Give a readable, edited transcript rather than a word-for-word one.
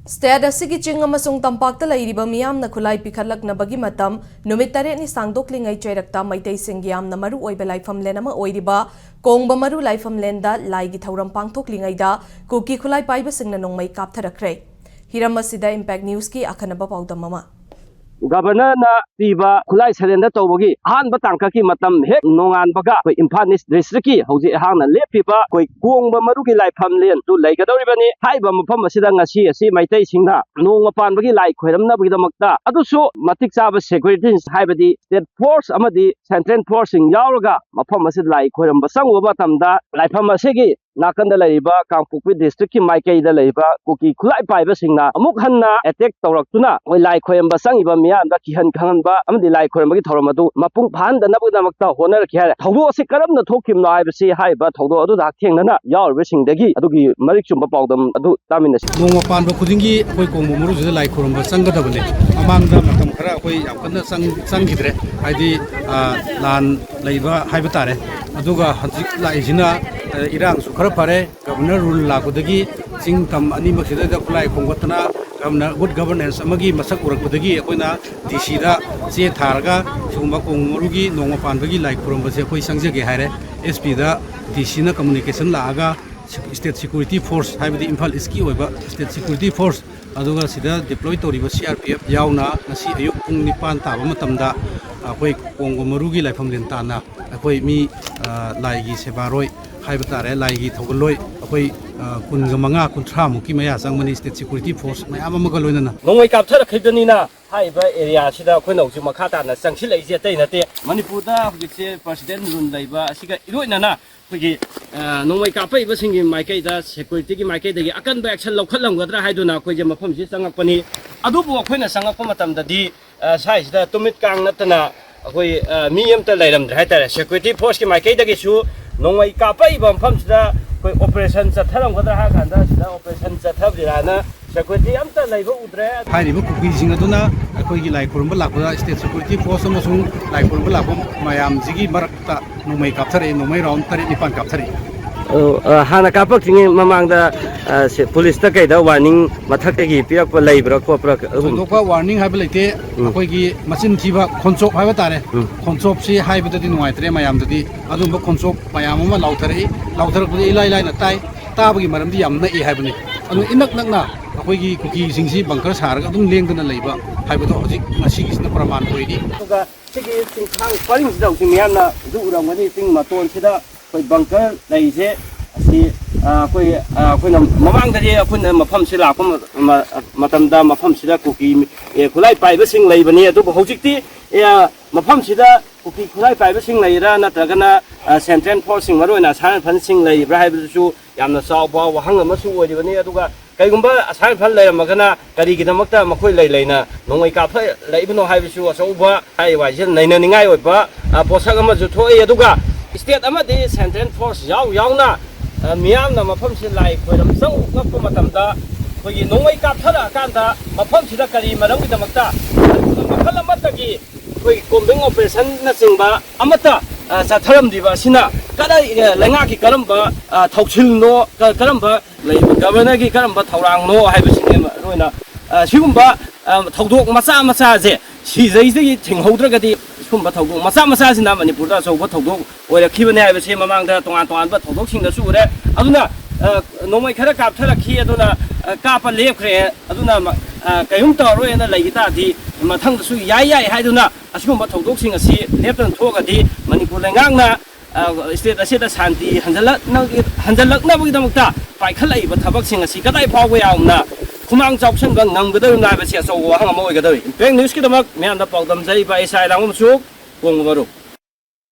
State asigi ching amasung tampakta lairiba miyamna khulai pikhatlaknabagi matam numit 8 ni sangdoklingai chairakta maitai singi yamna maru oiba laiphamlen ama oiriba Kongba Maru Laiphamlen-Da Laigi Thouram Pangthokli-Ngeida KUKI KHUTLAIPAI singna nongmei kaptharakhre. Hiram asida Impact News ki akhanaba paudam mama. Governor na piba khulai salenda tawbagi ahanba tangkaki matam hek nongan baga koi Imphal East district ki hauji hangna lepiba koi Kongba Maru Laiphamlen tu laigadoribani haiba mafam asida ngasi asi maitai singna nonga panbagi lai khoiramna bagi adusu matik chaba security haibadi state force amadi central force sing yauraga mafam asid lai khoiramba sangwa matamda laifam asigi nakanda laiba Kangpokpi district ki maikaida laiba KUKI KHUTLAIPAI singna amuk hanna attack tawraktuna oi lai khoiramba sangiba miyamda kihan khanba amadi lai khoirambagi thoramadu mapung phan da nabudamakta honar khare thawdo ase karamna thokimna haibasi haiba thawdo adu dak thengnana yaurbe singdagi adugi marik chumba pawdam adu taminasi nongma panba khudingi koi Kongba Maru juda lai khoramba sangadabane amangda matam khara koi amkana sangidre haidi lan laiba haiba tare aduga hajik laijina irang su khara pare governor rule lakudagi sing tam ani maksida da khulai khongotna governor good governance amagi masak urakudagi akoina DC da che tharga sugumba Kongba Maru gi nongma panbagi lai khoramba se koi sangjage haire SP da DC na communication laaga state security force haibadi Imphal East ki oiba state security force aduga sida deploy toriba CRPF yauna ngasi ayuk pung 9 taba matamda akoi Kongba Maru gi Laiphamlen-Da na akoi mi laigi sebaroi haibata laigi thogaloi akoi kunga manga kunthra muki maya sangmani state security force mayam amaga loinana nongmei kapthara khidani haiba area sida khoi nauju makha ta na sangsi laije tai nate Manipur da hujikse president run laiba asiga iroinana khoi nongmei kapai ba singi maikai da security ki maikai dagi akan ba action lokhalamgadra haiduna khoi je mafam si sangakpani adubu khoina sangakpa matam dadi sai sida tumit kang natana khoi mi amta lairamdra haitare security force ki maikai dagi su nongmei kapai ba mafam sida koi operation chatharamgadra ha kanda sida operation chathabirana security amta laiba udre hairiba KUKI singaduna akoi gi lai khoramba lakda state security force amasung lai khoramba lakum mayam jigi marakta nongmei kapthare nongmei round 9 kapthare hana kapak tingi mamangda police ta kaida warning mathakegi pirakpa laibra khopra dokwa warning haiba leite akoi gi machin thiba khonchop haiba tare khonchop si haiba dadi nuaitre mayam dadi adumba khonchop mayam ama lauthare pudi ilai na tai tabagi maramdi yamna e haibani anu inak nakna akoi gi KUKI singsi bangkar saraga adum lengdana leiba haiba to hojik ngasi gisna praman hoidi tuga sigi singkhang paring sidau singmiana du uramani sing maton sida koi bangkar laise asi koi mamang da je akun mafam sila akun matamda mafam sila KUKI KHUTLAIPAI sing laibani adu hojikti mafam sida KUKI KHUTLAIPAI sing laira natragana central force sing maroi na san phan sing laibra haibusu yamna chawba wahang amasu oiribani aduga kaigumba san phan lairamagana karigidamata makoi laina nongmei kapha laibano haibusu achauba haiwaisen naina ningai oiba posak ama ju thoi aduga state amadi central force yauna miyamna mafam si lai khoiram sang ngappa matamda khoi nongmei kapthara kanda mafam sida kari maramgidamakta makhala matagi khoi combing operation na singba amata satharam diba sina kada lenga ki karamba thauchilno karamba governor ki karamba thaurang no haibasing roina sigumba thaudok macha je sijaisegi thinghodragadi sumba thawdok macha sina Manipur da chauba thawdok oirakibane haibase mamangda tongan ba thawdok singda sure aduna nongmei khara kaptharakhi aduna kapa lepkhre aduna kayum tawroena laigita di mathang su yai haiduna asugumba thawdok sing asi leptan thogadi Manipur lengangna state asida shanti hanjalakna bugidamukta paikhalaiba thabak sing asi kadai phawga yaumna khumang chawsan bang ngamgadar nai ba sia chaw wa hang ma oigadar Impact News ki damak me anda pawdam jai ba isai langum su Kongba Maru